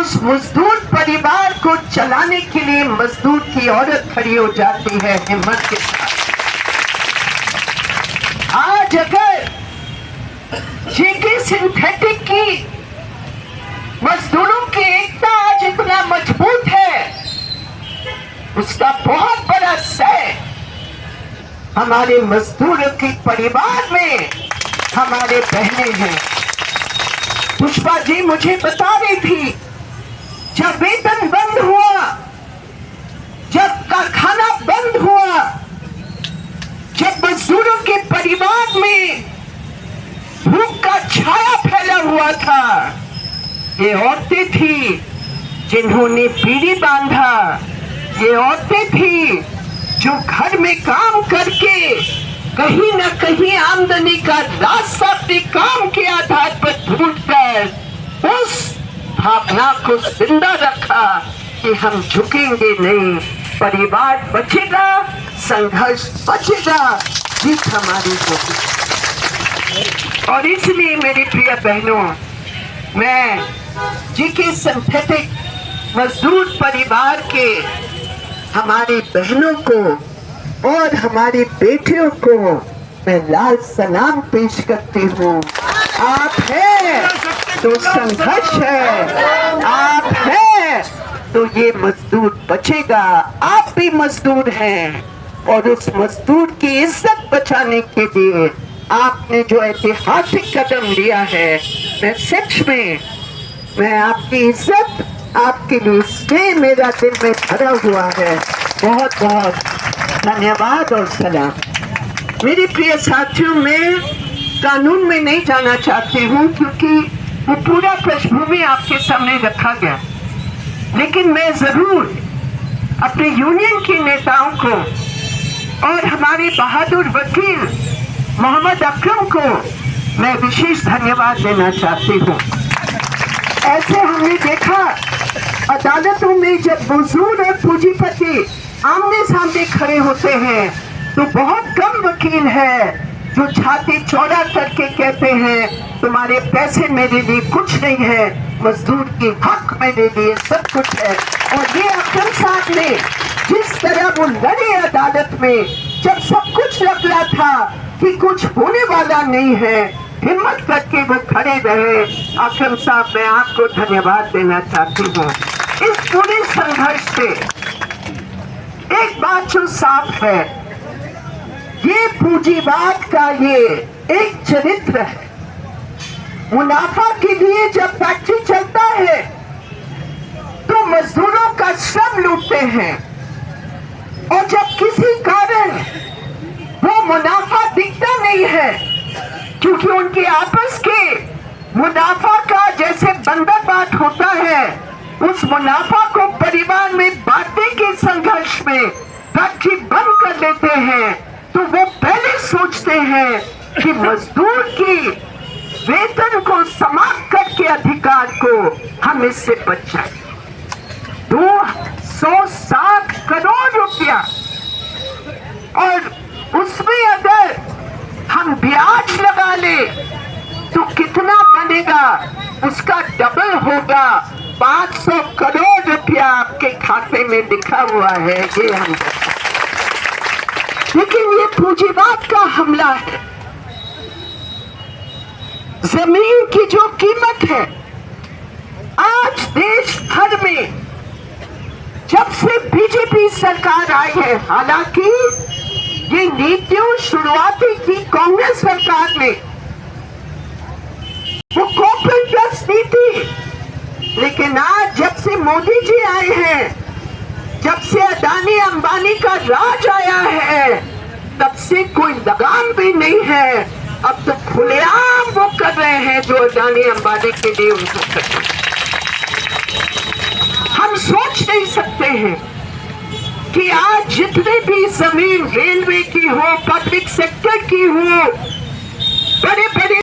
उस मजदूर परिवार को चलाने के लिए मजदूर की औरत खड़ी हो जाती है हिम्मत के साथ। आज अगर जेके सिंथेटिक की मजदूरों की एकता आज इतना मजबूत है, उसका बहुत बड़ा श्रेय हमारे मजदूरों के परिवार में हमारे बहनें हैं। पुष्पा जी मुझे बता रही थी, जब वेतन बंद हुआ, जब कारखाना बंद हुआ, जब मजदूरों के परिवार में भूख का छाया फैला हुआ था, ये औरतें थी जिन्होंने बीड़ी बांधा, ये औरतें थी जो घर में काम करके कहीं न कहीं आमदनी का रास्ता अपने काम के आधार पर ढूंढकर उस भावना को जिंदा रखा कि हम झुकेंगे नहीं, परिवार बचेगा, संघर्ष बचेगा, जीत हमारी होगी। और इसलिए मेरी प्रिय बहनों, मैं जेके सिंथेटिक मजदूर परिवार के हमारी बहनों को और हमारी बेटियों को मैं लाल सलाम पेश करती हूँ। आप हैं तो संघर्ष है, आप हैं तो ये मजदूर बचेगा। आप भी मजदूर हैं और उस मजदूर की इज्जत बचाने के लिए आपने जो ऐतिहासिक कदम लिया है, मैं सच में मैं आपकी इज्जत, आपके लिए स्नेह मेरा दिल में भरा हुआ है। बहुत बहुत धन्यवाद और सलाम। मेरे प्रिय साथियों, मैं कानून में नहीं जाना चाहती हूँ क्योंकि वो पूरा पृष्ठभूमि आपके सामने रखा गया, लेकिन मैं जरूर अपने यूनियन के नेताओं को और हमारे बहादुर वकील मोहम्मद अकरम को मैं विशेष धन्यवाद देना चाहती हूँ। ऐसे हमने देखा अदालतों में जब मजदूर और पूंजीपति आमने सामने खड़े होते हैं तो बहुत कम वकील है जो छाती चौड़ा करके कहते हैं तुम्हारे पैसे मेरे लिए कुछ नहीं है, मजदूर की हक मेरे लिए सब कुछ है। और ये अकरम साहब ने जिस तरह वो लड़े अदालत में, जब सब कुछ लग रहा था कि कुछ होने वाला नहीं है, हिम्मत करके वो खड़े रहे। अकरम साहब, मैं आपको धन्यवाद देना चाहती हूँ। इस पूरे संघर्ष से एक बात जो साफ है, ये पूंजीवाद का ये एक चरित्र है। मुनाफा के लिए जब फैक्ट्री चलता है तो मजदूरों का श्रम लूटते हैं, और जब किसी कारण वो मुनाफा दिखता नहीं है क्योंकि उनके आपस के मुनाफा का जैसे बंदरबाट होता है, उस मुनाफा को परिवार में बांटने के संघर्ष में फैक्ट्री बंद कर देते हैं, तो वो पहले सोचते हैं कि मजदूर की वेतन को समाप्त करके अधिकार को हम इससे बच जाए। 260 करोड़ रुपया, और उसमें अगर हम ब्याज लगा ले तो कितना बनेगा, उसका डबल होगा। 500 करोड़ रुपया आपके खाते में लिखा हुआ है, ये हम। लेकिन ये पूंजीवाद का हमला है। जमीन की जो कीमत है आज देश भर में जब से बीजेपी सरकार आई है, हालांकि ये नीतियों शुरुआती की कांग्रेस सरकार ने, वो कॉर्पोरेट प्लस नीति, लेकिन आज जब से मोदी जी आए हैं, जब से अदानी अंबानी का राज आया है, तब से कोई लगाम भी नहीं है। अब तो खुलेआम वो कर रहे हैं जो अदानी अंबानी के लिए उनको करना। हम सोच नहीं सकते हैं कि आज जितने भी जमीन रेलवे की हो, पब्लिक सेक्टर की हो, बड़े बड़े